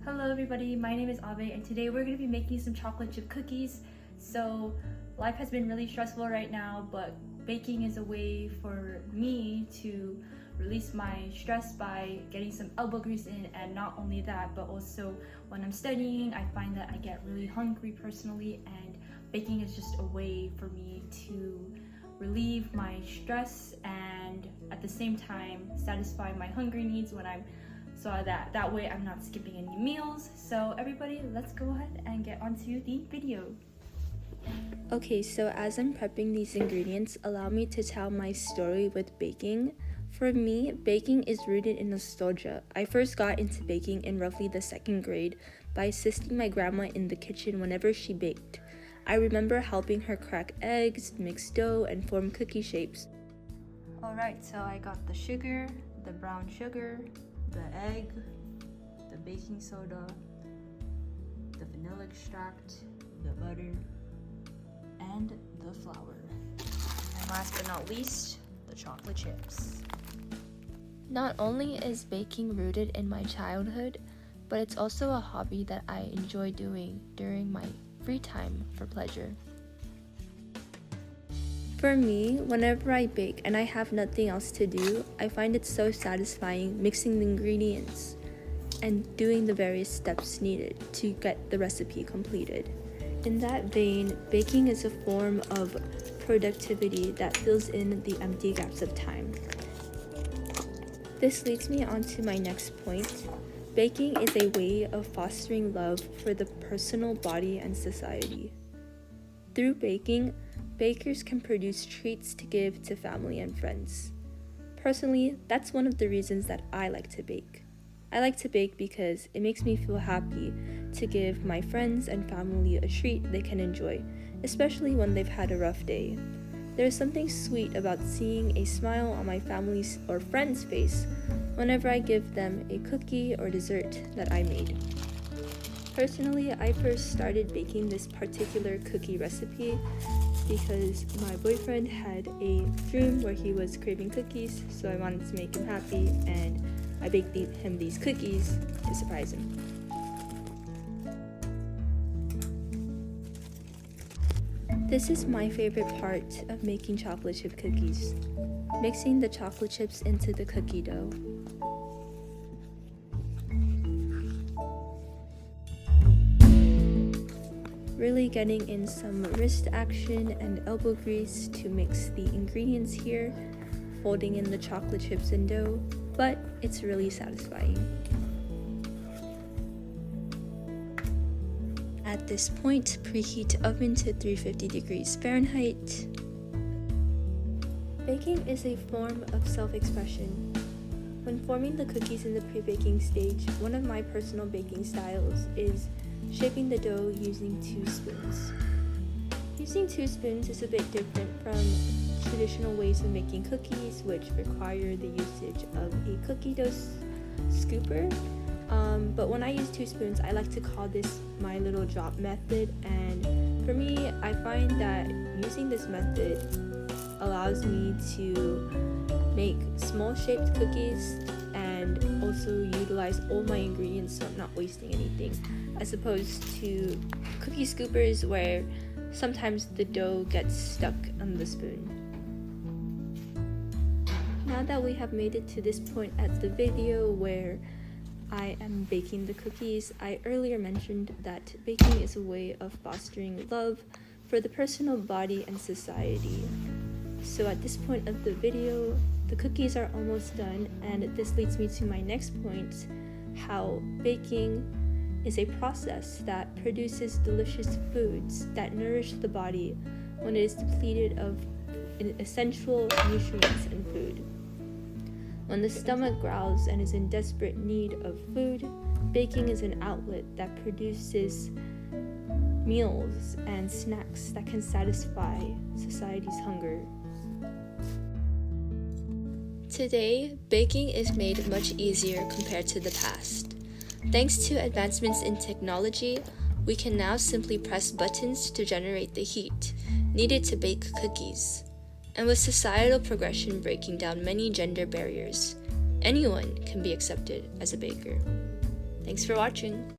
Hello everybody, my name is Abe and today we're going to be making some chocolate chip cookies. So life has been really stressful right now, but baking is a way for me to release my stress by getting some elbow grease in. And not only that, but also when I'm studying, I find that I get really hungry personally, and baking is just a way for me to relieve my stress and at the same time satisfy my hungry needs when I'm so that way I'm not skipping any meals. So everybody, let's go ahead and get onto the video. Okay, so as I'm prepping these ingredients, allow me to tell my story with baking. For me, baking is rooted in nostalgia. I first got into baking in roughly the 2nd grade by assisting my grandma in the kitchen whenever she baked. I remember helping her crack eggs, mix dough, and form cookie shapes. Alright, so I got the sugar, the brown sugar, the egg, the baking soda, the vanilla extract, the butter, and the flour. And last but not least, the chocolate chips. Not only is baking rooted in my childhood, but it's also a hobby that I enjoy doing during my free time for pleasure. For me, whenever I bake and I have nothing else to do, I find it so satisfying mixing the ingredients and doing the various steps needed to get the recipe completed. In that vein, baking is a form of productivity that fills in the empty gaps of time. This leads me on to my next point. Baking is a way of fostering love for the personal body and society. Through baking, bakers can produce treats to give to family and friends. Personally, that's one of the reasons that I like to bake. I like to bake because it makes me feel happy to give my friends and family a treat they can enjoy, especially when they've had a rough day. There's something sweet about seeing a smile on my family's or friend's face whenever I give them a cookie or dessert that I made. Personally, I first started baking this particular cookie recipe because my boyfriend had a dream where he was craving cookies, so I wanted to make him happy, and I baked him these cookies to surprise him. This is my favorite part of making chocolate chip cookies, mixing the chocolate chips into the cookie dough. Really getting in some wrist action and elbow grease to mix the ingredients here, folding in the chocolate chips and dough, but it's really satisfying. At this point, preheat oven to 350 degrees Fahrenheit. Baking is a form of self-expression. When forming the cookies in the pre-baking stage, one of my personal baking styles is shaping the dough using 2 spoons. Using 2 spoons is a bit different from traditional ways of making cookies, which require the usage of a cookie dough scooper. But when I use 2 spoons, I like to call this my little drop method, and for me, I find that using this method allows me to make small shaped cookies and also utilize all my ingredients so I'm not wasting anything, as opposed to cookie scoopers where sometimes the dough gets stuck on the spoon. Now that we have made it to this point at the video where I am baking the cookies, I earlier mentioned that baking is a way of fostering love for the personal body and society. So at this point of the video, the cookies are almost done, and this leads me to my next point, how baking is a process that produces delicious foods that nourish the body when it is depleted of essential nutrients and food. When the stomach growls and is in desperate need of food, baking is an outlet that produces meals and snacks that can satisfy society's hunger. Today, baking is made much easier compared to the past. Thanks to advancements in technology, we can now simply press buttons to generate the heat needed to bake cookies. And with societal progression breaking down many gender barriers, anyone can be accepted as a baker. Thanks for watching.